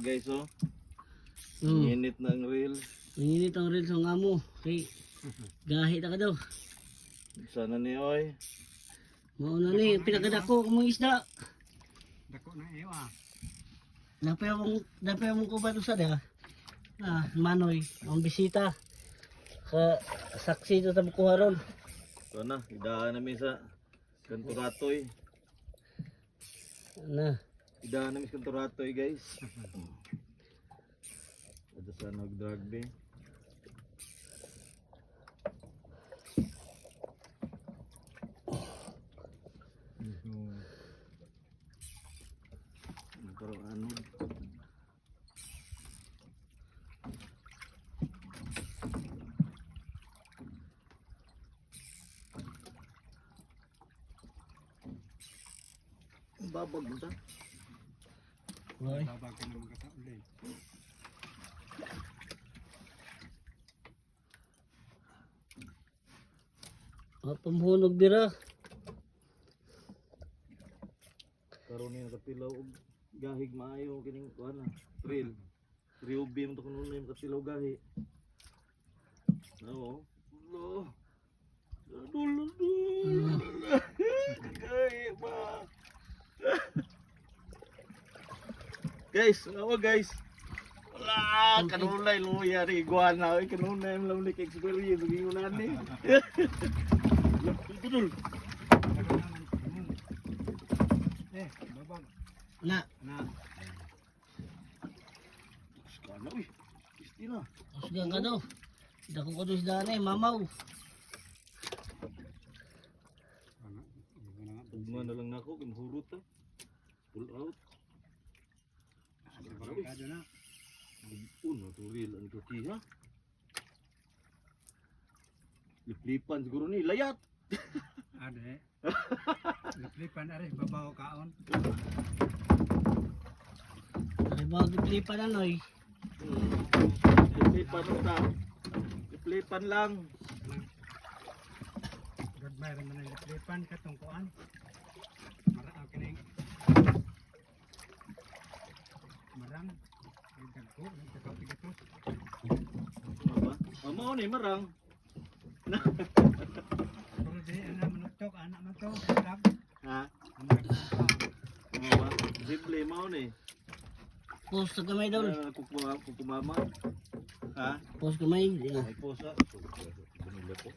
guys oh. Hmm. Init ng reel. Init ang reels ng amo. Okay. Gahi na ka daw. Sana ni oy. Mauna ni, pinakadako kung mga isda. Dako na iyo ah. Napay mong kubat usad ha. Manoy, ang bisita. Saksi ito sa bukuha ron. So na, idaan namin sa Kanturatoy. Idaan namin sa Kanturatoy guys. Ada sa nag-dragbe. Parang ano. Babag mo ta. Hoy. Babag ka na magkataon. Pamhunog dira. Karon ni nakapilaw og gahig maayo kining kuan na. Trail. Riubi mo to kuno na katilaw gahi. Oo. Lo. Dul. Ay ba. Guys, ano guys? Wala, kanulay luya ri iguana, oy kanunay lang ni experience gingon nani. Dul. Babag. Na. Na. Skala uy. Kristina. Usgan ka daw. Dako ko doon isda na eh, mamaw. Tugma na lang nako kay mahurot ta. Pull out. Barkado na. Uno to real ang tortilla. Liplipan siguro ni layat. Ade. Liplipan ari babaw kaon. Ay ba giplipan na noy. Liplipan lang ta. Liplipan lang. God mayroon man ang liplipan katong kuan. Marang kining. Marang. Ang dagko ng kakapigato. Apa? Amo ni marang. Pero di ana manutok anak man to. Tab. Ha? Ang dagko. Ano ba? Simple mao ni. Post na kamay daw. Kukumama. Ha? Post kamay. Di na. Ay posa. Bunila po.